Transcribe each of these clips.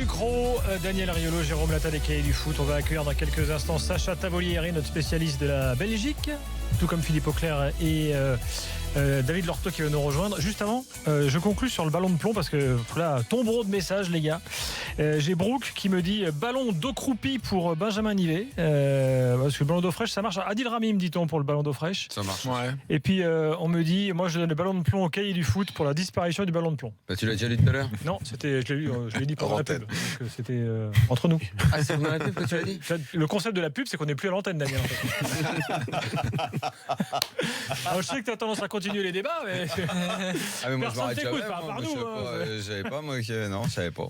Ducrot, Daniel Riolo, Jérôme Latta des Cahiers du Foot. On va accueillir dans quelques instants Sacha Tavolieri, notre spécialiste de la Belgique, tout comme Philippe Auclair et David Lorto qui va nous rejoindre. Juste avant, je conclus sur le ballon de plomb parce que là, tombereau de messages, les gars. J'ai Brooke qui me dit ballon d'eau croupie pour Benjamin Nivet. Parce que le ballon d'eau fraîche, ça marche. Adil Rami, me dit-on, pour le ballon d'eau fraîche. Ça marche. Ouais. Et puis, on me dit, moi, je donne le ballon de plomb au Cahier du Foot pour la disparition du ballon de plomb. Bah, tu l'as déjà lu tout à l'heure? Non, c'était, je l'ai dit pendant la pub. Donc, c'était entre nous. Ah, c'est pendant la pub que tu l'as dit? Le concept de la pub, c'est qu'on n'est plus à l'antenne, Daniel. En fait. Alors, je sais que tu as tendance à continuer les débats, mais. Ah, mais moi, je m'arrête jamais. Je savais pas, moi, non, je savais pas.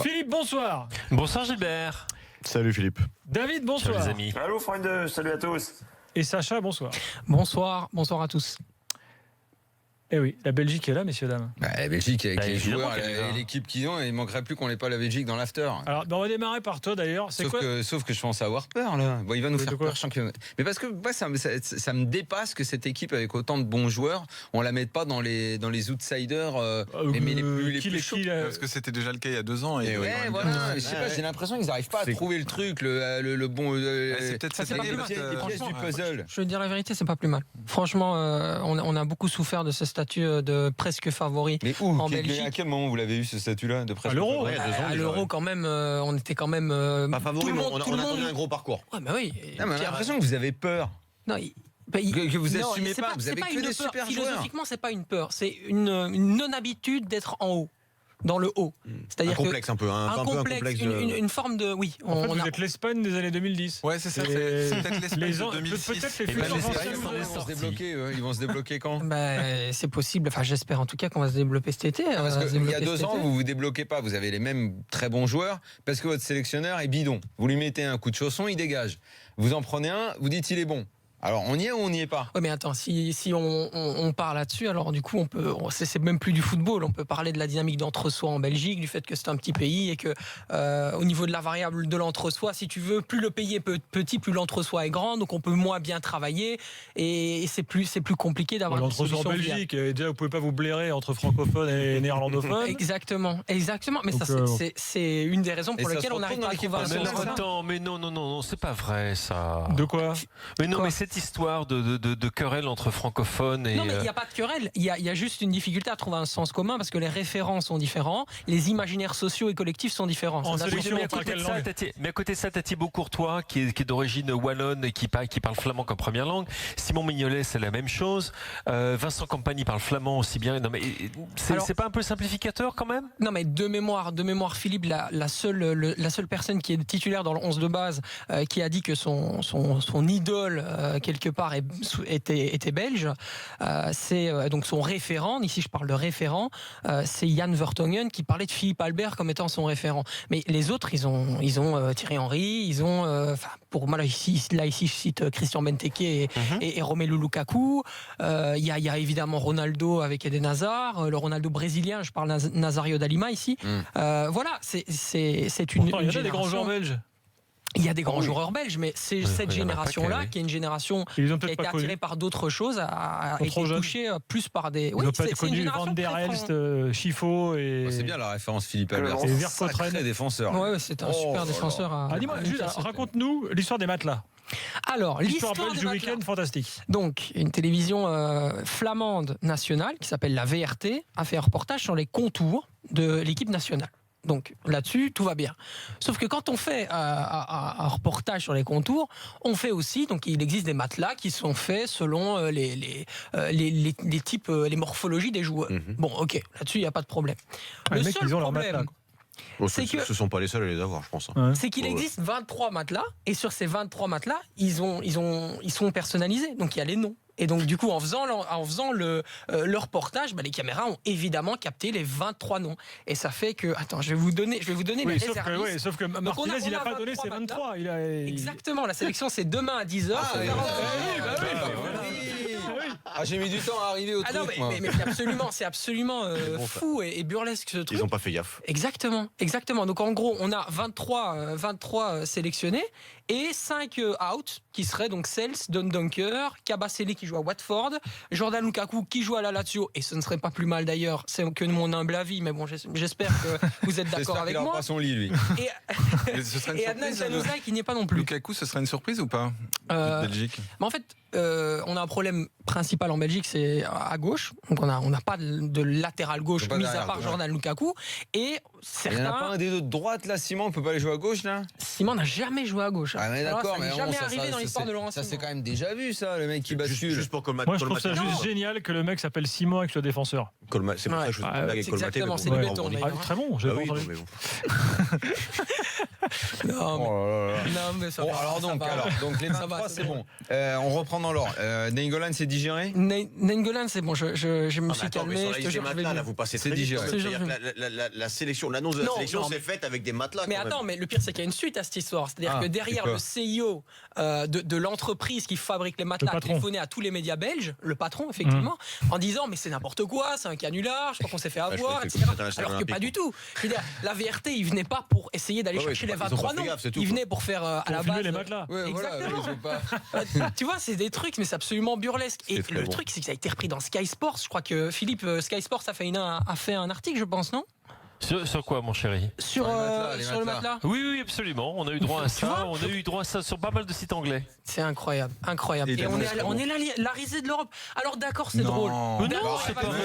Philippe, bonsoir. Bonsoir Gilbert. Salut Philippe. David, bonsoir. Salut les amis. Allô Freunde, salut à tous. Et Sacha, bonsoir. Bonsoir à tous. Eh oui, la Belgique est là, messieurs, dames. Bah, la Belgique avec les évidemment joueurs qu'elle est là. et l'équipe qu'ils ont, il manquerait plus qu'on n'ait pas la Belgique dans l'after. Alors, on va démarrer par toi d'ailleurs. C'est Sauf que je pense avoir peur là. Bon, il va nous faire quoi peur championnat. Mais parce que moi, ça me dépasse que cette équipe avec autant de bons joueurs, on la mette pas dans les outsiders, mais les plus chauds. Parce que c'était déjà le cas il y a 2 ans. Et ouais, voilà. Je sais pas, j'ai l'impression qu'ils n'arrivent pas à trouver le truc, le bon. C'est peut-être cette année, les pièces du puzzle. Je veux dire la vérité, c'est pas plus mal. Franchement, on a beaucoup souffert de ce statut de presque favori. Mais où en Belgique. À quel moment vous l'avez eu ce statut-là de presque À l'Euro. favori? À l'Euro, quand même, on était quand même. Pas favori, tout le mais monde, on attendait un gros parcours. Ouais, bah oui. Non, mais on a l'impression que vous avez peur. Non, Que vous non, assumez c'est pas, vous c'est avez pas que une des peur. super joueurs. Philosophiquement, c'est pas une peur, c'est une non-habitude d'être en haut. Dans le haut. C'est-à-dire Un complexe un peu, un complexe, une forme de. Oui, En fait, vous êtes l'Espagne des années 2010. Ouais, c'est ça, c'est peut-être l'Espagne de 2006. Peut-être les Et ben, futurs les anciens Espagnols joueurs. sont sortis. Ils vont se débloquer quand? Bah, c'est possible. Enfin, j'espère en tout cas qu'on va se développer cet été. Parce qu'il y a 2 ans, vous vous débloquez pas. Vous avez les mêmes très bons joueurs parce que votre sélectionneur est bidon. Vous lui mettez un coup de chausson, il dégage. Vous en prenez un, vous dites il est bon. Alors on y est ou on n'y est pas? Oui, mais attends, si on part là-dessus, alors du coup, c'est même plus du football. On peut parler de la dynamique d'entre-soi en Belgique, du fait que c'est un petit pays et que au niveau de la variable de l'entre-soi, si tu veux, plus le pays est petit, plus l'entre-soi est grand, donc on peut moins bien travailler et c'est plus compliqué d'avoir une L'entre-soi en solution viable. Belgique, et déjà vous pouvez pas vous blairer entre francophones et néerlandophones. Exactement. Mais Donc, ça, c'est une des raisons pour et ça lesquelles se on n'arrive retrouve pas à dans trouver un l'équipe sens. Attends, mais non, c'est pas vrai ça. De quoi? Mais non, Quoi mais cette histoire de querelle entre francophones et. Non, mais il n'y a pas de querelle. Il y a juste une difficulté à trouver un sens commun parce que les référents sont différents, les imaginaires sociaux et collectifs sont différents. En Ça n'a sélection, jamais Mais à été- par côté de quelle ça, à côté de ça, t'as Thibaut Courtois qui est d'origine wallonne et qui parle flamand comme première langue. Simon Mignolet, c'est la même chose. Vincent Kompany parle flamand aussi bien. Non, mais Alors- c'est pas un peu simplificateur quand même? Non, mais de mémoire, Philippe, la seule personne qui est titulaire dans le 11 de base qui a dit que son idole quelque part était belge, c'est donc son référent. Ici, je parle de référent. C'est Jan Vertonghen qui parlait de Philippe Albert comme étant son référent. Mais les autres, ils ont Thierry Henry, ils ont. Pour moi là ici, je cite Christian Benteke et Romelu Lukaku. Il y a évidemment Ronaldo avec Eden Hazard, le Ronaldo brésilien. Je parle Nazario Dalima ici. Voilà, c'est une. Pourtant, il y a une des grands joueurs génération- belges. Il y a des grands joueurs belges, mais c'est cette il y en a pas génération-là qu'à, oui. qui est une génération Ils ont qui a peut-être été pas connu. attirée par d'autres choses, a Ils sont été trop jeunes. touchée plus par des. Ils n'ont pas c'est une connu génération Van der très Elst, Chifo et. C'est bien la référence Philippe Albert. Et C'est un Vercottren. sacré défenseur. Ouais, c'est un Oh super là défenseur. Ah, dis-moi, juste, raconte-nous l'histoire des matelas. Alors, L'histoire l'histoire belge des du matelas. week-end, fantastique. Donc, une télévision flamande nationale qui s'appelle la VRT a fait un reportage sur les contours de l'équipe nationale. Donc là-dessus, tout va bien. Sauf que quand on fait un reportage sur les contours, on fait aussi, donc il existe des matelas qui sont faits selon les types, les morphologies des joueurs. Bon, ok, là-dessus, il n'y a pas de problème. Ah, les mecs, seul ils ont leur problème, matelas, Oh, C'est que- ce sont pas les seuls à les avoir, je pense. Ouais. c'est qu'il Ouais. existe 23 matelas, et sur ces 23 matelas, ils sont personnalisés. Donc il y a les noms. Et donc du coup, en faisant le reportage, les caméras ont évidemment capté les 23 noms. Et ça fait que, attends, je vais vous donner Oui, les sauf que, réservistes. sauf que Martinez, on a il n'a pas 23 donné ses 23. Il a... Exactement, la sélection c'est demain à 10h. Ah, j'ai mis du temps à arriver au Ah non, truc, mais, moi. mais c'est absolument fou et burlesque ce truc. Ils ont pas fait gaffe. Exactement. Donc en gros, on a 23 sélectionnés Et 5 out, qui seraient donc Sels, Dundonker, Kabasele qui joue à Watford, Jordan Lukaku qui joue à la Lazio, et ce ne serait pas plus mal d'ailleurs, c'est que mon humble avis, mais bon, j'espère que vous êtes d'accord avec moi. Pas son lit, lui. Et Adnan Januzaj qui n'y est pas non plus. Lukaku, ce serait une surprise ou pas? Belgique. Mais en fait, on a un problème principal en Belgique, c'est à gauche. Donc on n'a pas de latéral gauche, mis à part Jordan Lukaku. Et certains. Il n'y en a pas un des deux de droite là, Simon, on peut pas aller jouer à gauche là? Simon n'a jamais joué à gauche. Ah mais d'accord, mais mais jamais arrivé dans l'histoire de Laurent Ça Simon. c'est quand même déjà vu ça, le mec qui bascule. Juste pour Colmate. Moi je trouve ça juste génial que le mec s'appelle Simon avec le défenseur. C'est pour ça que je fais une blague avec Colmate. Exactement, c'est du béton. Très bon, j'ai pas entendu. Non, mais ça va. Alors donc les 23 c'est bon. On reprend dans l'ordre. Nainggolan c'est digéré? Nainggolan c'est bon, je me suis calmé. Je te jure, là, vous passez très vite. La sélection, l'annonce de la sélection s'est faite avec des matelas. Mais attends, mais le pire c'est qu'il y a une suite à cette histoire. C'est-à-dire que derrière le CIO de l'entreprise qui fabrique les matelas a téléphoné à tous les médias belges, le patron effectivement, en disant mais c'est n'importe quoi, c'est un canular, je crois qu'on s'est fait avoir, etc. Alors que pas du tout. Je veux dire, la VRT, ils venaient pas pour essayer d'aller chercher les 23 noms. Ils venaient pour faire à la base les matelas. Exactement. Tu vois, c'est des trucs, mais c'est absolument burlesque. Et le truc, c'est que ça a été repris dans Sky Sports. Je crois que Philippe, Sky Sports a fait un article, je pense, non? Sur quoi, mon chéri? Sur le matelas. Oui, absolument. On a eu droit à ça. On a eu droit à ça sur pas mal de sites anglais. C'est incroyable. Et on est la risée de l'Europe. Alors d'accord, c'est drôle. Mais non, c'est pas vrai.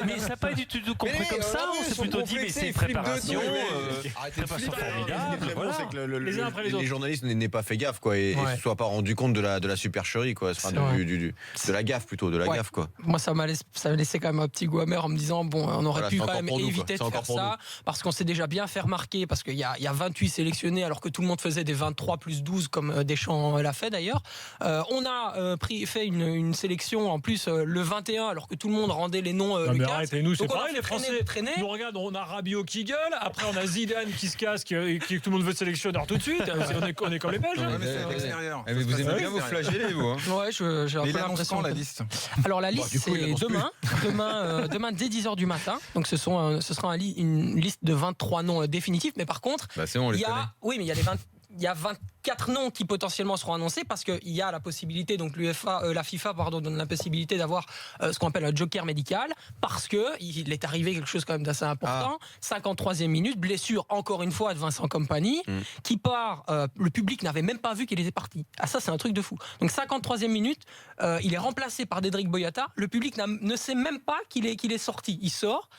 Mais ça n'a pas du tout compris comme ça. On s'est plutôt dit, mais c'est une préparation. Préparation formidable. Les journalistes n'aient pas fait gaffe, quoi, et ne se soient pas rendu compte de la supercherie, quoi. De la gaffe plutôt, de la gaffe, quoi. Moi, ça m'a laissé quand même un petit goût amer en me disant, bon, on aurait pu quand même éviter de faire ça, parce qu'on s'est déjà bien fait remarquer, parce qu'il y a 28 sélectionnés, alors que tout le monde faisait des 23 plus 12, comme Deschamps l'a fait d'ailleurs. On a fait une sélection, en plus, le 21, alors que tout le monde rendait les noms Lucas. Arrêtez-nous, c'est pareil, les Français. Nous regarde, on a Rabiot qui gueule, après on a Zidane qui se casse, qui tout le monde veut sélectionneur tout de suite. On est comme les Belges. Mais vous aimez bien vous flageller, vous. Ouais, j'ai un peu l'impression. La liste. Alors la liste, c'est demain dès 10h du matin. Donc ce sera une liste de 23 noms définitifs. Mais par contre, il y a 24 noms qui potentiellement seront annoncés, parce qu'il y a la possibilité, donc la FIFA donne la possibilité d'avoir ce qu'on appelle un joker médical, parce qu'il est arrivé quelque chose quand même d'assez important. 53e minute, blessure encore une fois de Vincent Kompany, qui part, le public n'avait même pas vu qu'il était parti. Ah, ça c'est un truc de fou. Donc 53e minute, il est remplacé par Dedryck Boyata, le public ne sait même pas qu'il est sorti. Il sort,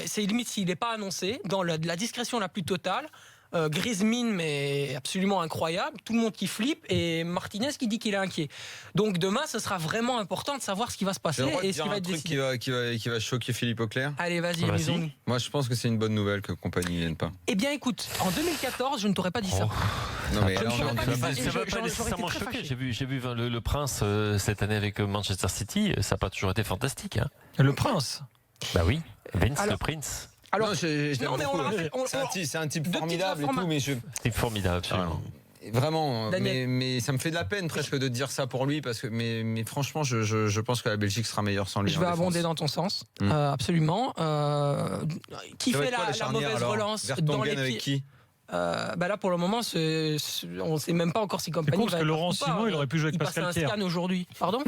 c'est limite s'il n'est pas annoncé, dans la discrétion la plus totale. Grise mine, mais absolument incroyable, tout le monde qui flippe, et Martinez qui dit qu'il est inquiet. Donc demain ce sera vraiment important de savoir ce qui va se passer et ce qui va être décidé. Qui va choquer Philippe Auclair. Allez, vas-y, amusons-nous. Moi je pense que c'est une bonne nouvelle que Kompany ne vienne pas. Eh bien écoute, en 2014 je ne t'aurais pas dit ça. Non mais ça va pas nécessairement choquer. J'ai vu le Prince cette année avec Manchester City, ça n'a pas toujours été fantastique, hein. Le Prince? Bah oui, Vince le Prince. Alors, c'est un type formidable et tout, mais c'est formidable, absolument. Vraiment, mais ça me fait de la peine presque de dire ça pour lui, parce que mais franchement, je pense que la Belgique sera meilleure sans lui. Je vais abonder dans ton sens, absolument. Qui fait la mauvaise relance dans les pieds avec qui? Là pour le moment on ne sait même pas encore si Kompany va. C'est parce que Laurent Simon il aurait pu jouer avec Pascal Pierre. Il passe un scan aujourd'hui. Pardon?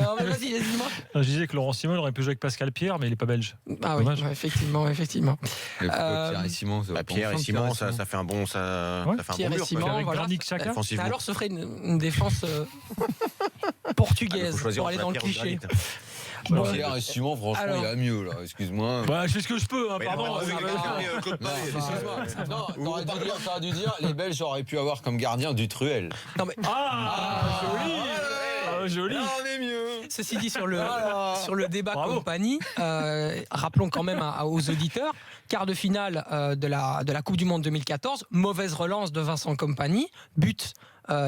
Non, mais vas-y, dis-moi. Je disais que Laurent Simon il aurait pu jouer avec Pascal Pierre, mais il n'est pas belge. Ah oui, effectivement. Pierre et Simon, ça fait un bon, ça fait un Pierre bon et mur. Simon, voilà. Alors ce ferait une défense portugaise pour aller dans le cliché. Pierre et Simon, franchement, il y a mieux là, excuse-moi. Je fais ce que je peux, pardon. T'aurais dû dire, les Belges auraient pu avoir comme gardien Dutruel. Non mais joli. On est mieux. Ceci dit, sur le débat Kompany, rappelons quand même aux auditeurs, quart de finale de la Coupe du Monde 2014, mauvaise relance de Vincent Kompany, but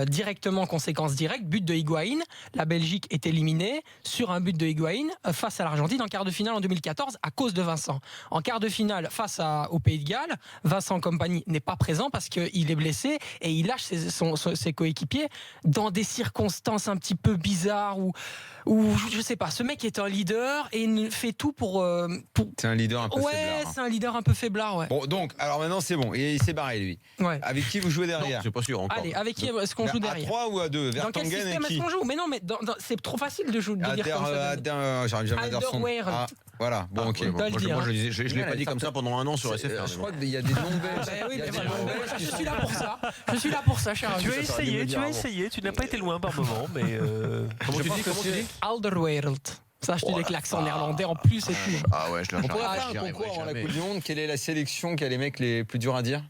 directement, conséquence directe, but de Higuaín. La Belgique est éliminée sur un but de Higuaín face à l'Argentine en quart de finale en 2014 à cause de Vincent. En quart de finale face au Pays de Galles, Vincent Kompany n'est pas présent parce qu'il est blessé et il lâche ses coéquipiers dans des circonstances un petit peu bizarres où je sais pas, ce mec est un leader et il fait tout pour... C'est un leader un peu faiblard. Ouais, c'est un leader un peu faiblard, ouais. Bon, donc, alors maintenant c'est bon, il s'est barré lui. Ouais. Avec qui vous jouez derrière? C'est pas sûr encore. Allez, avec qui est-ce qu'on joue derrière? À 3 ou à 2? Dans quel Vertonghen système et est-ce qui? qu'on joue? Mais non, mais c'est trop facile de dire comme ça. J'arrive jamais à dire son nom. Alderweireld. Ah, voilà, bon, ok. Ouais, Dois le moi, dire, moi, je l'ai pas dit comme ça pendant un an sur SFR. Je crois qu'il y a des noms belges. Oui, Il y a mais des voilà. noms belges qui Je sont- suis là pour ça. Je suis là pour ça, cher ami. Tu as essayé, tu n'as pas été loin par moment, mais Comment tu dis Alderweireld. Ça, je te dis avec l'accent néerlandais en plus et tout. Ah ouais, je le On pourrait recherche. faire un J'y concours arriverai en la jamais. Coupe du Monde. Quelle est la sélection qui a les mecs les plus durs à dire?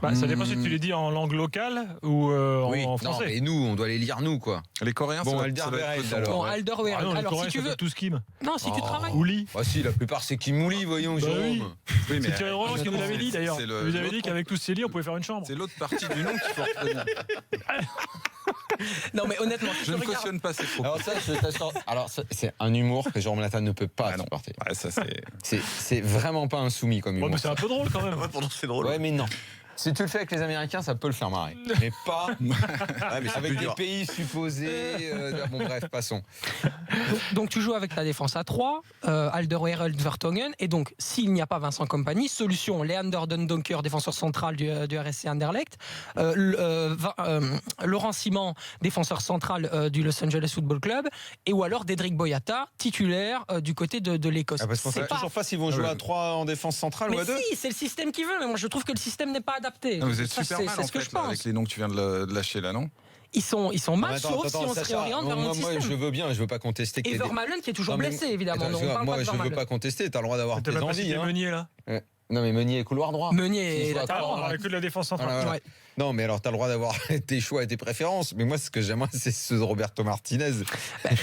Bah, ça dépend si tu les dis en langue locale ou Oui. en Non, français. mais nous, on doit les lire nous, quoi. Les Coréens, Bon, ça Alder doit être Weireld, peu alors. Bon, ouais. Ah Alderweireld. non, les Alors, si Coréens, tu ça veux. fait tous Kim. Non, si tu travailles. Ouli. Ah si, la plupart c'est Kim Mouli, voyons, Bah Jérôme. oui. Oui, C'est Thierry Roland qui nous l'avait c'est- dit d'ailleurs. c'est Il le- nous avait l'autre- dit qu'avec tous ces lits, on pouvait faire une chambre. C'est l'autre partie du nom qu'il faut retenir. Non, mais honnêtement, si Je tu ne regardes. cautionne pas ces propos. Alors ça, je t'assure. Alors ça, c'est un humour que Jérôme Lata ne peut pas Ah non. supporter. Ouais, ça, c'est... C'est vraiment pas un soumis comme Ouais, humour. mais c'est un peu drôle quand même. Ouais, pourtant c'est drôle. Ouais, mais non. Si tu le fais avec les Américains, ça peut le faire marrer. Mais pas Ouais, mais c'est avec plus des dur. pays supposés. Bon, bref, passons. Donc tu joues avec ta défense à 3, Alderweireld, Vertonghen, et donc s'il n'y a pas Vincent Kompany, solution Leander Dendoncker, défenseur central du RSC Anderlecht, Laurent Simon, défenseur central du Los Angeles Football Club, et ou alors Dedrick Boyata, titulaire du côté de l'Écosse. Parce qu'on C'est sait pas- toujours pas s'ils vont jouer à 3 en défense centrale ou Mais à 2. si, c'est le système qui veut, mais moi je trouve que le système n'est pas adapté. Vous êtes Ça, super c'est mal c'est en ce que je fait, là, pense. avec les noms que tu viens de lâcher là, non? Ils sont mal, Attends, sauf si on se Sacha, réoriente vers moi, un autre moi, je système. veux bien, je veux pas contester que Et t'aies des- Vermaelen qui est toujours Non, mais- blessé, évidemment. Attends, Non, on parle moi, pas de je veux Vermaelen. pas contester, t'as le droit d'avoir T'as tes pas envies. cité Hein. Meunier là. Non, mais Meunier est couloir droit. Meunier S'il est faut latéral attendre, On droit. a que de la défense centrale. Voilà, voilà. Ouais. Non, mais alors t'as le droit d'avoir tes choix et tes préférences. Mais moi, ce que j'aimerais, c'est ceux de Roberto Martinez.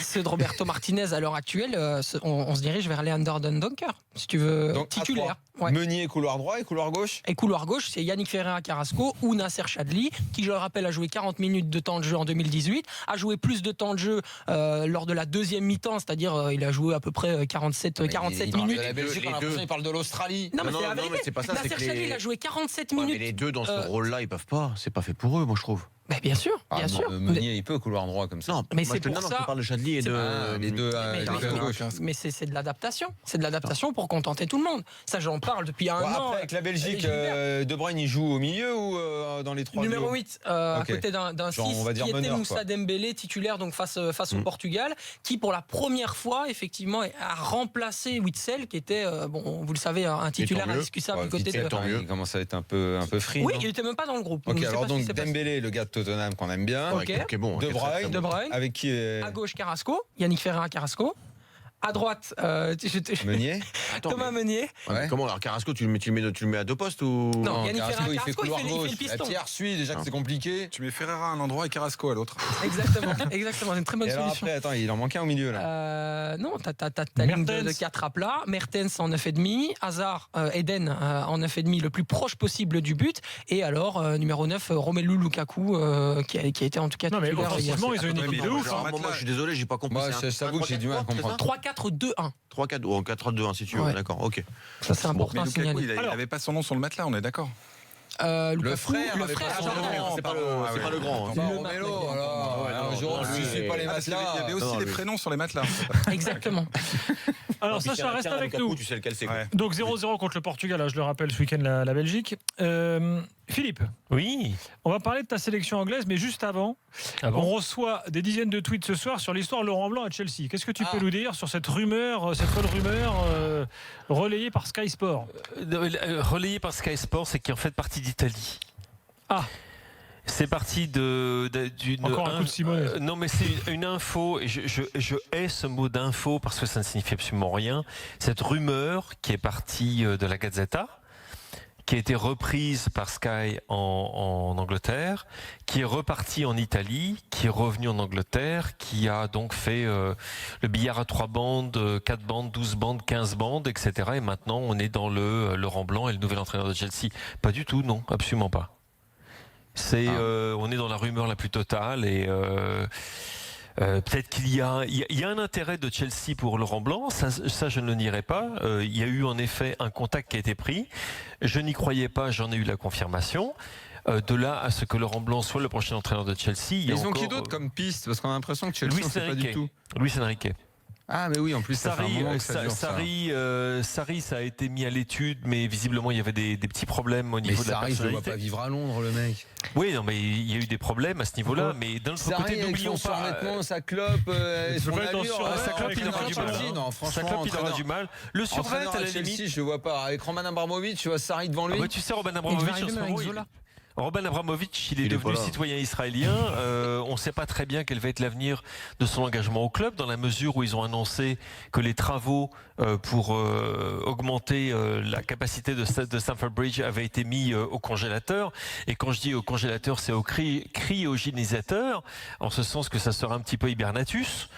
Ceux de Roberto Martinez à l'heure actuelle, on se dirige vers Leander Dendoncker, si tu veux, Donc, à titulaire. trois. Ouais. Meunier couloir droit et couloir gauche. Et couloir gauche, c'est Yannick Ferreira Carrasco ou Nasser Chadli, qui, je le rappelle, a joué 40 minutes de temps de jeu en 2018, a joué plus de temps de jeu lors de la deuxième mi-temps, c'est-à-dire il a joué à peu près 47 Il minutes. parle de la Belgique, on a l'impression qu'il parle de l'Australie. Non, mais Non, c'est la non, vérité. mais c'est pas ça, Nasser c'est que Chadli, les- il a joué 47 Ouais, mais minutes. les deux dans ce rôle-là, ils peuvent pas. C'est pas fait pour eux, moi je trouve. Bah, bien sûr, Ah, bien non, sûr. Meunier, il peut couloir droit comme ça. Non, Mais moi, c'est je te- pour non, ça- je parle de Chadli et de. Les deux mais- les deux à gauche. Mais c'est de l'adaptation. C'est de l'adaptation pour contenter tout le monde. Ça, j'en parle depuis un Bon, an. après, avec la Belgique, Gilbert. De Bruyne, il joue au milieu ou dans les trois Numéro duos 8, à Ok. côté d'un 6 Genre, on va dire qui était meneur, Moussa quoi. Dembélé, titulaire donc face au Portugal, qui pour la première fois effectivement a remplacé Witsel, qui était, bon, vous le savez, un titulaire tant mieux. indiscutable Ouais, du côté Witsel, de... tant mieux. Il commence à être un peu free. Oui, non il était même pas dans le groupe. Ok, je sais alors pas ce qui donc s'est passé. Dembélé, le gars de Tottenham qu'on aime bien. Ok. Ok, bon. De ok, très, très Bruyne. De bon. Bruyne. Avec qui À gauche, Carrasco, Yannick Ferreira Carrasco. À droite, Meunier. Attends, Thomas mais- Meunier. Ouais. Comment alors Carrasco, tu le mets à deux postes ou Non, Yannick Carrasco, Ferreira il fait Carrasco, couloir il fait gauche. le piston. Pierre suit, déjà que c'est compliqué. Tu mets Ferreira à un endroit et Carrasco à l'autre. Exactement, exactement, c'est une très bonne Et alors solution. après, attends, il en manque un au milieu là. Non, t'as ta ligne de Mertens. 4 à plat. Mertens en 9,5. Hazard, Eden en 9,5, le plus proche possible du but. Et alors, numéro 9, Romelu Lukaku, qui a été en tout cas Non, mais titulaire hier. offensivement, ils ont une Ouais, équipe mais de ouf. genre, hein. Moi, je suis désolé, j'ai pas compris. Moi, C'est un- je t'avoue que j'ai du mal à 3-4-3, comprendre. 3-4-2-1. 3-4 ou en 4-2-1 si tu veux, Ouais. d'accord, ok. Ça, c'est Mais important à Lukaku, signaler. il Alors- avait pas son nom sur le matelas, on est d'accord. Lukaku, frère le avait frère, pas son Jordan. nom. C'est pas pardon, le- ah c'est ouais. pas le grand. hein. Bah, Le Romelo, Marc- alors, non, Jérôme, non, tu lui, sais pas les Ah, parce qu'il y matelas. avait aussi Non, les lui. prénoms sur les matelas. Exactement. Alors Sacha, reste Tiens, avec Lukaku, nous. Tu sais lequel c'est quoi. Ouais. Donc 0-0 contre le Portugal, là, je le rappelle, ce week-end la Belgique. Philippe, Oui. on va parler de ta sélection anglaise, mais juste avant, Ah bon on reçoit des dizaines de tweets ce soir sur l'histoire de Laurent Blanc à Chelsea. Qu'est-ce que tu peux Ah. nous dire sur cette rumeur, cette folle rumeur relayée par Sky Sport? Relayé par Sky Sport, c'est qu'il en fait partie d'Italie. Ah. C'est parti d'une. Encore un coup de Simone. Non, mais c'est une info, et je hais ce mot d'info parce que ça ne signifie absolument rien. Cette rumeur qui est partie de la Gazzetta, qui a été reprise par Sky en Angleterre, qui est repartie en Italie, qui est revenue en Angleterre, qui a donc fait le billard à 3 bandes, 4 bandes, 12 bandes, 15 bandes, etc. Et maintenant, on est dans le Laurent Blanc et le nouvel entraîneur de Chelsea. Pas du tout, non, absolument pas. On est dans la rumeur la plus totale et peut-être qu'il y a un intérêt de Chelsea pour Laurent Blanc, ça je ne le nierai pas. Il y a eu en effet un contact qui a été pris. Je n'y croyais pas, j'en ai eu la confirmation. De là à ce que Laurent Blanc soit le prochain entraîneur de Chelsea, Ils ont qui d'autre comme piste? Parce qu'on a l'impression que Chelsea ne sait pas du tout. Luis Enrique. Ah mais oui, en plus ça fait un moment que ça dure, Sarri, ça a été mis à l'étude, mais visiblement il y avait des petits problèmes au niveau de la Sarri, je le vois personnalité. pas vivre à Londres, le mec. Oui, non, mais il y a eu des problèmes à ce niveau-là. Mais d'un autre côté, n'oublions pas. Survêtement, sa clope, son allure, sa clope, il aura du mal. Non, Sa clope, il aura du mal. Le survêt, à la limite. Je le vois pas. Avec Roman Abramovich, je vois Sarri devant lui. Tu sais, Roman Abramovich, en ce moment, Roman Abramovich, il est devenu citoyen israélien. On ne sait pas très bien quel va être l'avenir de son engagement au club, dans la mesure où ils ont annoncé que les travaux pour augmenter la capacité de Stamford Bridge avaient été mis au congélateur. Et quand je dis au congélateur, c'est au cryogénisateur, en ce sens que ça sera un petit peu hibernatus.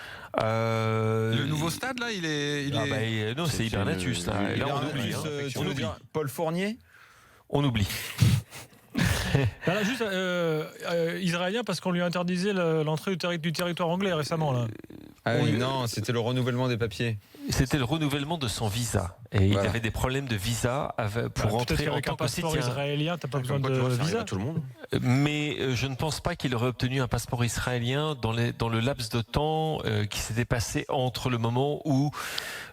Le nouveau stade là, non, c'est hibernatus. Là, on oublie. Tu veux dire Paul Fournier? On oublie. Là, juste israélien parce qu'on lui interdisait l'entrée du territoire anglais récemment là. Ah oui, non, c'était le renouvellement des papiers. C'était le renouvellement de son visa et il avait des problèmes de visa pour entrer en tant que citoyen israélien. T'as pas besoin de visa. Tout le monde. Mais je ne pense pas qu'il aurait obtenu un passeport israélien dans le laps de temps qui s'était passé entre le moment où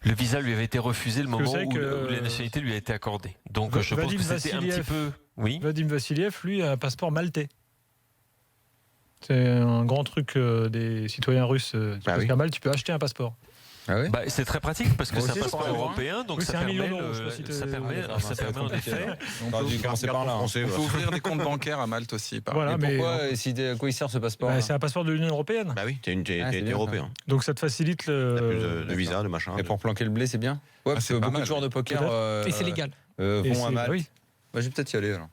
le visa lui avait été refusé, le moment où la nationalité lui a été accordée. Donc je pense que c'était un petit peu. Oui. Vadim Vassiliev, lui, a un passeport maltais. C'est un grand truc des citoyens russes. Parce qu'à Malte, tu peux acheter un passeport. Ah oui, c'est très pratique parce que c'est un passeport pareil, européen, donc oui, ça permet en effet. On peut commencer par là. Il faut ouvrir des comptes bancaires à Malte aussi. Voilà, mais pourquoi à quoi il sert ce passeport? C'est un passeport de l'Union européenne. Bah oui, t'es européen. Donc ça te facilite T'as plus de visa, de machin. Et pour planquer le blé, c'est bien. Ouais, parce que beaucoup de joueurs de poker Et c'est légal. vont à Malte. Oui. Je vais peut-être y aller alors.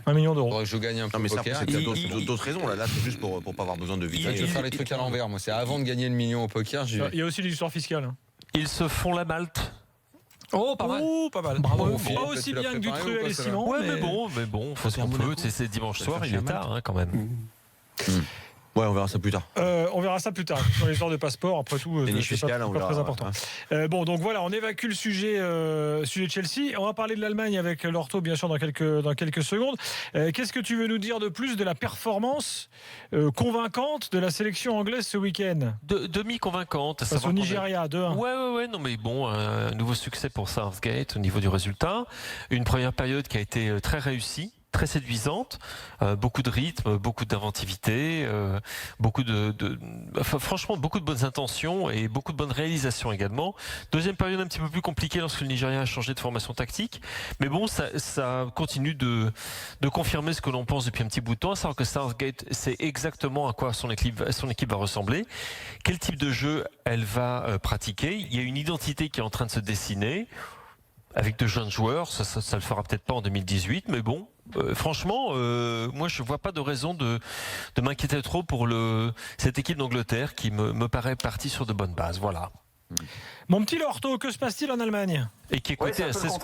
1 million d'euros. Faudrait que je gagne un peu Non, mais au ça, poker. c'est d'autres raisons. Là, c'est juste pour pas avoir besoin de visa. Je vais faire les trucs à l'envers. Moi, c'est avant de gagner le million au poker. Il y a aussi l'histoire fiscale. Ils se font la Malte. Oh, pas mal. Pas mal. Bravo. Pas aussi bien que Ducruel et Simon. Ouais, mais bon, faut ce qu'on peut. C'est dimanche soir, il est tard quand même. Ouais, on verra ça plus tard. On verra ça plus tard. Dans l'histoire de passeport, après tout, c'est pas très important. Bon, donc voilà, on évacue le sujet Chelsea. On va parler de l'Allemagne avec Lorto, bien sûr, dans quelques secondes. Qu'est-ce que tu veux nous dire de plus de la performance convaincante de la sélection anglaise ce week-end? Demi-convaincante. Face au Nigeria, 2-1. Ouais, non mais bon, un nouveau succès pour Southgate au niveau du résultat. Une première période qui a été très réussie, très séduisante, beaucoup de rythme, beaucoup d'inventivité, franchement beaucoup de bonnes intentions et beaucoup de bonnes réalisations également. Deuxième période un petit peu plus compliquée lorsque le Nigeria a changé de formation tactique, mais bon, ça continue de confirmer ce que l'on pense depuis un petit bout de temps, à savoir que Southgate sait exactement à quoi son équipe va ressembler, quel type de jeu elle va pratiquer. Il y a une identité qui est en train de se dessiner avec de jeunes joueurs, ça le fera peut-être pas en 2018, mais bon, franchement, moi je vois pas de raison de m'inquiéter trop pour cette équipe d'Angleterre qui me paraît partie sur de bonnes bases. Voilà. Mon petit Lorto, que se passe-t-il en Allemagne? Et qui est coté à 16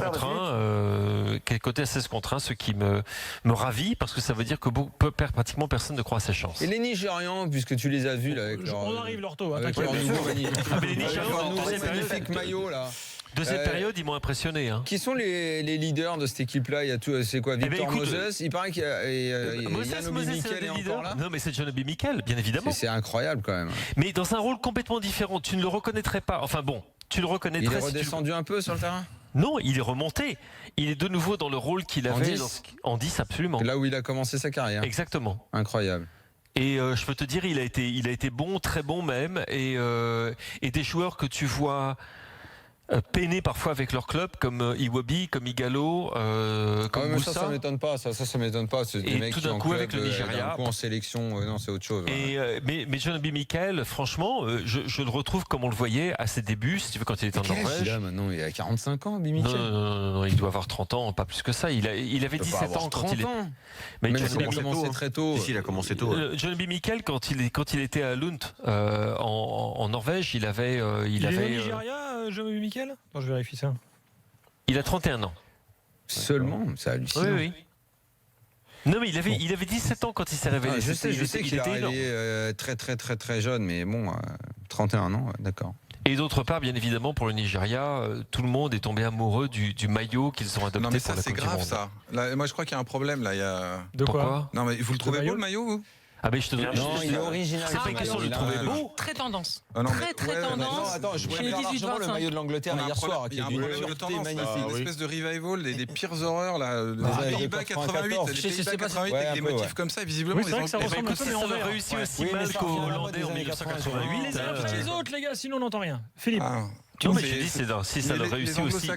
contre 1, ce qui me ravit parce que ça veut dire que pratiquement personne ne croit à ses chances. Et les Nigérians, puisque tu les as vus là, avec on arrive Lorto, avec leur nouveau magnifique maillot là. Deuxième période, ils m'ont impressionné. Qui sont les leaders de cette équipe-là? Il y a tout, c'est quoi? Victor Moses. Il paraît qu'il y a Yann Obi-Mikel est encore là. Non, mais c'est John Obi-Mikel, bien évidemment. C'est incroyable quand même. Mais dans un rôle complètement différent, tu ne le reconnaîtrais pas. Enfin bon, tu le reconnaîtrais. Il est redescendu un peu sur le terrain? Non, il est remonté. Il est de nouveau dans le rôle qu'il avait en 10, absolument. Là où il a commencé sa carrière. Exactement. Incroyable. Et je peux te dire, il a été bon, très bon même, et des joueurs que tu vois peiner parfois avec leur club, comme Iwobi, comme Igalo, comme Moussa. Ça m'étonne pas. Ça m'étonne pas. C'est des mecs tout qui d'un coup avec le Nigeria, en sélection, non, c'est autre chose. Mais John Obi-Mikel, franchement, je le retrouve comme on le voyait à ses débuts, si tu veux, quand il était en Norvège. Il a maintenant, il a 45 ans, Obi-Mikel. Non, il doit avoir 30 ans, pas plus que ça. Il avait 17 ans quand il est. Mais il a commencé très tôt. Si, il a commencé tôt. John Obi-Mikel, quand il était à Lund en Norvège, il avait. Il est au Nigeria, John Obi-Mikel? Non, je vérifie ça. Il a 31 ans. Seulement, c'est hallucinant. Oui. Non, mais il avait 17 ans quand il s'est révélé. Je sais qu'il est énorme. arrivé très jeune, mais bon, 31 ans, d'accord. Et d'autre part, bien évidemment, pour le Nigeria, tout le monde est tombé amoureux du maillot qu'ils ont adopté Non mais pour ça la c'est Coupe du grave Monde. ça. Là, moi je crois qu'il y a un problème là. De quoi? Pourquoi? Non mais vous le trouvez beau le maillot vous? Ah mais je te donne. Non, il est original. C'est pas une question de le trouver beau. Très tendance. Ah non, mais- Très ouais, tendance. Non, attends, je Chez préfère les largement le 18-25. maillot de l'Angleterre On a un hier soir, qui il y a est un d'une problème de pureté tendance, là. magnifique. Une espèce de revival des pires horreurs là. Les années Pays-Bas 88, 94. les Je sais Pays-Bas pas si- 88 Ouais, avec un des peu, motifs ouais. comme ça. Visiblement, Oui, c'est vrai que ça Eh ben, ressemble un écoute, peu, mais ça en va vert. réussir aussi Oui, mais mal ça qu'aux revient à la mode Hollandais des en années 1988. Les uns après les autres, les gars, sinon on n'entend rien. Philippe. Non, mais je dis, si ça Mais le réussit aussi.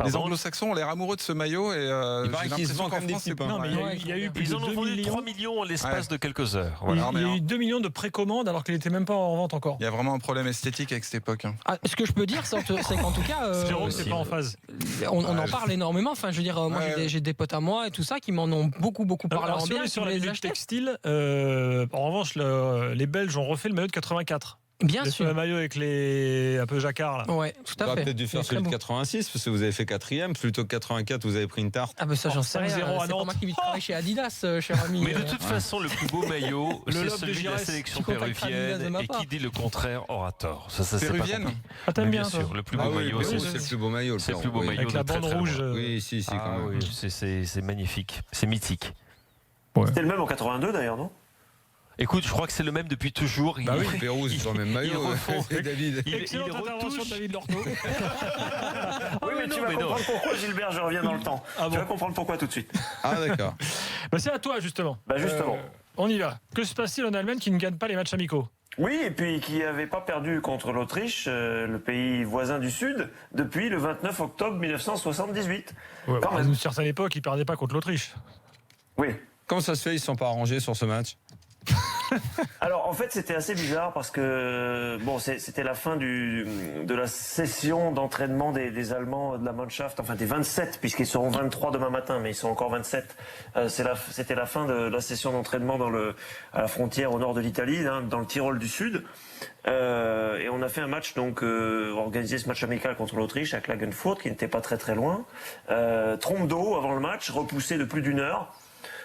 Les Anglo-Saxons ont l'air amoureux de ce maillot et Il paraît j'ai qu'ils se l'impression vendent qu'en comme des France, c'est petits pains. pas Non, mais mal. il y a eu plus Ils de en ont 2 vendu millions. 3 millions en l'espace Ouais. de quelques heures. Il Voilà. Non, mais y a non. eu 2 millions de précommandes alors qu'il n'était même pas en vente encore. Il y a vraiment un problème esthétique avec cette époque. Ce que je peux dire, c'est qu'en tout cas, Jérôme, c'est pas en phase. on en parle énormément. Enfin, je veux dire, moi, Ouais. j'ai des potes à moi et tout ça qui m'en ont beaucoup parlé Alors, en si on bien. est sur qui la les musique achetaient. textile, en revanche, les Belges ont refait le maillot de 84. Bien Le sûr. maillot avec les un peu jacquard là. Ouais, tout On à aurait fait. peut-être dû faire C'est celui de très beau. 86 parce que vous avez fait 4e, plutôt que 84 vous avez pris une tarte. Ah ben ça j'en sais rien, 5-0 à c'est pas Nantes. moi qui vais travailler chez Adidas, cher ami. Mais de toute façon, le plus beau maillot, Le c'est lobe de celui de la Giresse. sélection Tu contacteras Adidas de péruvienne. ma Et part. qui dit le contraire aura tort. Ça c'est pas Péruvienne. compliqué. Ah, t'aimes Mais bien, bien toi. sûr, le plus beau Ah oui, maillot, le c'est Pérou, c'est le plus beau maillot. c'est le plus beau maillot. Avec la de très, bande très rouge. loin. Oui, si, quand Ah même. oui, c'est magnifique, c'est mythique. C'était le même en 82 d'ailleurs, non? Écoute, je crois que c'est le même depuis toujours. Bah oui, le Pérou, c'est sur le même maillot. refont. David. Excellente intervention de David Lorto. Oui, mais tu vas comprendre pourquoi, Gilbert, je reviens dans le temps. Ah Tu bon. vas comprendre pourquoi tout de suite. Ah d'accord. Bah, c'est à toi justement. Bah, justement. On y va. Que se passe-t-il en Allemagne qui ne gagne pas les matchs amicaux? Oui, et puis qui n'avait pas perdu contre l'Autriche, le pays voisin du Sud, depuis le 29 octobre 1978. Ouais, Quand à même. une certaine époque, ils ne perdaient pas contre l'Autriche. Oui. Comment ça se fait, ils ne sont pas arrangés sur ce match? Alors en fait c'était assez bizarre parce que bon c'était la fin de la session d'entraînement des Allemands de la Mannschaft, enfin des 27 puisqu'ils seront 23 demain matin mais ils sont encore 27. C'était la fin de la session d'entraînement à la frontière au nord de l'Italie, hein, dans le Tyrol du Sud. Et on a fait un match donc organisé ce match amical contre l'Autriche à Klagenfurt qui n'était pas très loin. Trompe d'eau avant le match, repoussé de plus d'1 heure.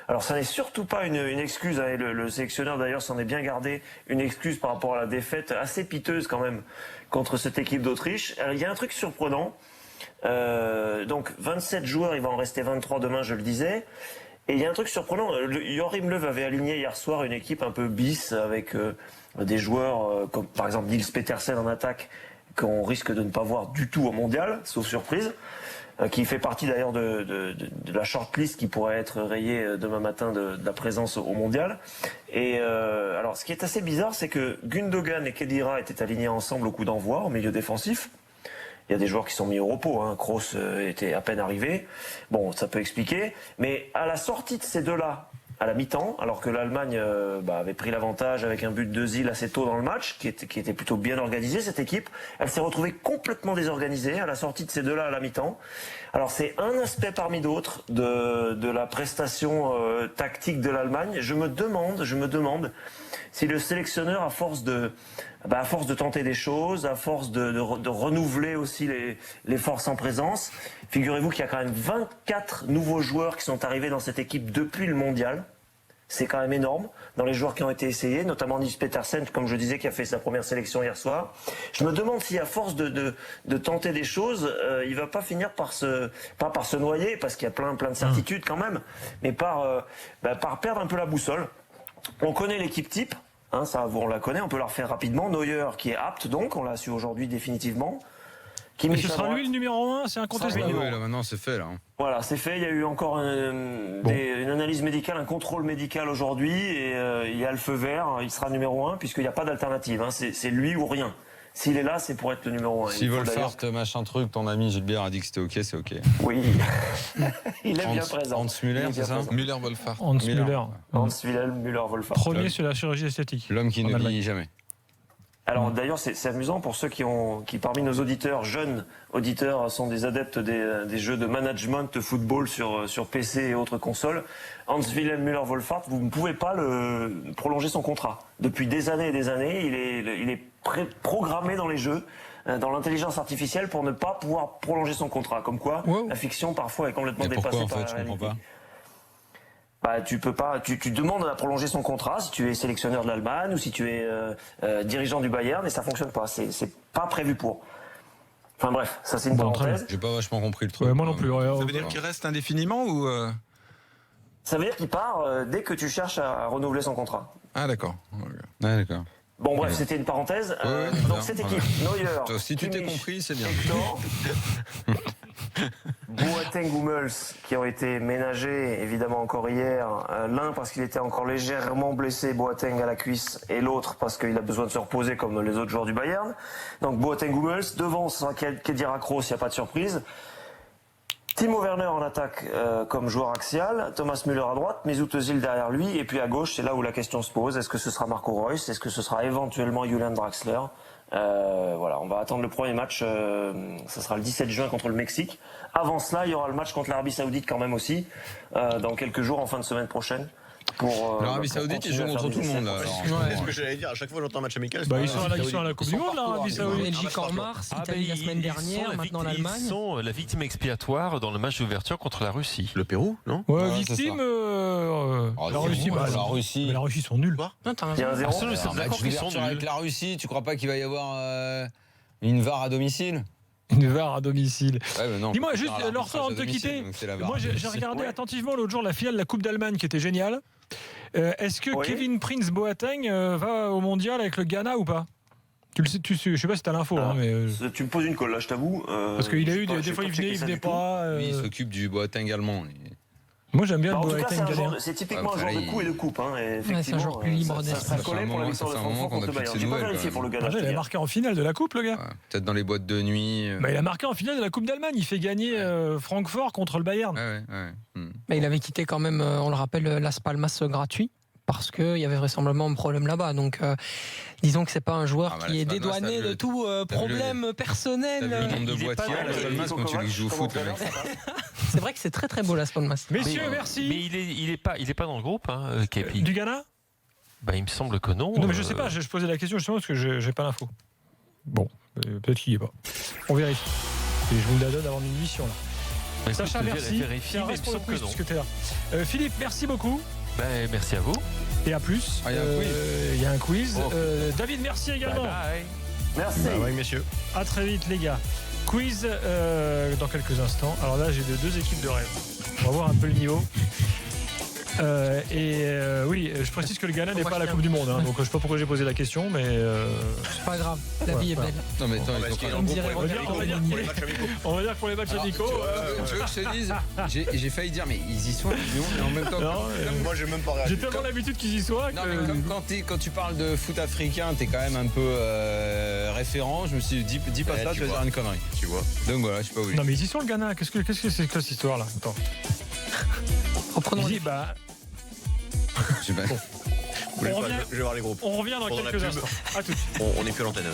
Alors ça n'est surtout pas une excuse, hein, et le sélectionneur d'ailleurs s'en est bien gardé, une excuse par rapport à la défaite assez piteuse quand même contre cette équipe d'Autriche. Alors, il y a un truc surprenant, donc 27 joueurs, il va en rester 23 demain je le disais, et il y a un truc surprenant, Joachim Löw avait aligné hier soir une équipe un peu bis avec des joueurs comme par exemple Nils Petersen en attaque qu'on risque de ne pas voir du tout au mondial, sauf surprise. Qui fait partie d'ailleurs de la shortlist qui pourrait être rayée demain matin de la présence au mondial. Et alors, ce qui est assez bizarre, c'est que Gundogan et Khedira étaient alignés ensemble au coup d'envoi, au milieu défensif. Il y a des joueurs qui sont mis au repos, hein. Kroos était à peine arrivé. Bon, ça peut expliquer. Mais à la sortie de ces deux-là, à la mi-temps, alors que l'Allemagne avait pris l'avantage avec un but de Özil assez tôt dans le match, qui était plutôt bien organisé, cette équipe, elle s'est retrouvée complètement désorganisée à la sortie de ces deux-là à la mi-temps. Alors c'est un aspect parmi d'autres de la prestation tactique de l'Allemagne. Je me demande si le sélectionneur, à force de tenter des choses, à force de renouveler aussi les forces en présence, figurez-vous qu'il y a quand même 24 nouveaux joueurs qui sont arrivés dans cette équipe depuis le mondial. C'est quand même énorme dans les joueurs qui ont été essayés, notamment Nils Petersen, comme je disais, qui a fait sa première sélection hier soir. Je me demande si à force de tenter des choses, il va pas finir pas par se noyer, parce qu'il y a plein de certitudes quand même, mais par perdre un peu la boussole. On connaît l'équipe type, hein, ça on la connaît, on peut la refaire rapidement. Neuer qui est apte donc, on l'a su aujourd'hui définitivement. Mais ce sera lui le numéro 1, c'est incontestable. Oui, là, maintenant c'est fait là. Voilà, c'est fait. Il y a eu encore une analyse médicale, un contrôle médical aujourd'hui, et il y a le feu vert. Il sera numéro 1 puisqu'il n'y a pas d'alternative. Hein. C'est lui ou rien. S'il est là, c'est pour être le numéro 1. Si Wolfhard, machin truc, ton ami Gilbert a dit que c'était ok, c'est ok. Oui, il est bien présent. Hans Müller, c'est ça? Müller-Wolfhard. Hans Müller. Hans Wilhelm Müller-Wolfhard. Premier sur la chirurgie esthétique. L'homme qui En ne Allemagne. vieillit jamais. Alors d'ailleurs, c'est amusant pour ceux qui parmi nos auditeurs, jeunes auditeurs, sont des adeptes des jeux de management de football sur PC et autres consoles. Hans Wilhelm Müller-Wolfhard, vous ne pouvez pas prolonger son contrat. Depuis des années et des années, il est programmé dans les jeux, dans l'intelligence artificielle, pour ne pas pouvoir prolonger son contrat. Comme quoi, Wow. la fiction parfois est complètement Et dépassée pourquoi en par fait, la je réalité. comprends pas. bah tu peux pas, tu demandes à prolonger son contrat si tu es sélectionneur de l'Allemagne ou si tu es dirigeant du Bayern, et ça fonctionne pas. C'est pas prévu pour. Enfin bref, ça c'est une parenthèse. J'ai pas vachement compris le truc. Ouais, moi non plus. Ça veut dire qu'il reste indéfiniment ou Ça veut dire qu'il part dès que tu cherches à renouveler son contrat. Ah d'accord. Ouais, d'accord. Bon bref, c'était une parenthèse. Donc cette équipe, Neuer, Si tu t'es Kimmich, compris, c'est bien. Hector, Boateng, Hummels, qui ont été ménagés évidemment encore hier. L'un parce qu'il était encore légèrement blessé, Boateng à la cuisse, et l'autre parce qu'il a besoin de se reposer comme les autres joueurs du Bayern. Donc Boateng, Hummels, devant ce sera Khedira Kroos, il n'y a pas de surprise. Timo Werner en attaque comme joueur axial, Thomas Müller à droite, Mesut Özil derrière lui, et puis à gauche, c'est là où la question se pose, est-ce que ce sera Marco Reus, est-ce que ce sera éventuellement Julian Draxler? Voilà, on va attendre le premier match, ça sera le 17 juin contre le Mexique. Avant cela, il y aura le match contre l'Arabie Saoudite quand même aussi, dans quelques jours, en fin de semaine prochaine. L'Arabie Saoudite, ils jouent contre tout le monde. Là, C'est ce que j'allais dire. À chaque fois, j'entends un match amical. Ils sont à la Coupe du Monde, l'Arabie Saoudite. Belgique en mars, Italie la semaine dernière, maintenant l'Allemagne. Ils sont la victime expiatoire dans le match d'ouverture contre la Russie. Le Pérou, non? Ouais, Ouais, victime. La Russie, Russie, mais la Russie sont nuls. Non, t'as Il y a raison. un 0. Nous sommes d'accord qu'ils sont nuls. avec la Russie, tu crois pas qu'il va y avoir une VAR à domicile? Une VAR à domicile. Ouais, mais non. Dis-moi juste, L'arbitrage Laurent, avant de à te domicile, quitter, donc c'est la VAR. moi j'ai regardé attentivement l'autre jour la finale de la Coupe d'Allemagne qui était géniale. Est-ce que Oui. Kevin Prince Boateng va au mondial avec le Ghana ou pas? Tu le sais, je sais pas si t'as l'info, hein, mais. Tu me poses une colle là, je t'avoue. Parce qu'il a eu des fois il venait pas. Lui, il s'occupe du Boateng allemand. Moi j'aime bien En le tout cas, Boateng ghanéen. c'est typiquement un Ouais, joueur de coup et de coupe. Hein, et c'est un effectivement, joueur plus libre ça d'esprit. collait pour la victoire de Ça fait un moment Francfort qu'on a contre plus de Bayern. ces J'ai pas nouvelles, vérifié quoi. pour le Ghana. Il a marqué en finale de la Coupe, le gars. Ouais, peut-être dans les boîtes de nuit. Bah, il a marqué en finale de la Coupe d'Allemagne. Il fait gagner Francfort contre le Bayern. Ouais. Mais il avait quitté quand même, on le rappelle, Las Palmas gratuit. Parce qu'il y avait vraisemblablement un problème là-bas. Donc, disons que c'est pas un joueur qui est dédouané de tout problème personnel. T'as vu le nombre de il est boîtiers pas à la dans Palmas quand tu joues au foot, le mec. C'est vrai que c'est très très beau Las Palmas. Messieurs, Mais merci. il est pas dans le groupe, hein, Kepi. Du Ghana? Bah, il me semble que non. Non, mais je sais pas. Je posais la question justement parce que j'ai pas l'info. Bon, peut-être qu'il y est pas. On vérifie. Et je vous la donne avant l'émission là. Bah, Sacha, écoute, merci. vérifie, Tiens, mais reste il me pour le semble quiz que non. puisque t'es là. Philippe, merci beaucoup. Ben, merci à vous. Et à plus. Ah, il y a un quiz. Il y a un quiz. Oh. David, merci également. Bye bye. Merci. Oui, messieurs. À très vite, les gars. Quiz dans quelques instants. Alors là, j'ai deux équipes de rêve. On va voir un peu le niveau. Oui, je précise que le Ghana n'est pas à la Coupe du Monde. Hein, donc je sais pas pourquoi j'ai posé la question, mais. C'est pas grave, la vie est belle. Non, mais attends, ils sont pas On dirait on va dire pour les matchs amicaux. Tu veux que je te dise, j'ai failli dire, mais ils y sont, mais en même temps. Non, Moi, j'ai même pas j'ai réagi. tellement l'habitude qu'ils y soient. Non, mais comme quand tu parles de foot africain, t'es quand même un peu référent. Je me suis dit, dis pas ça, tu tu vas vois. dire une connerie. Tu vois. Donc voilà, je sais pas où il est. Non, mais ils y sont le Ghana. Qu'est-ce que c'est que cette histoire là? Attends. Reprenons Ils y- les bah, Je sais pas. on revient Je vais voir les groupes. dans Pendant la quelques pub. instants. À tout de suite. On est plus à l'antenne.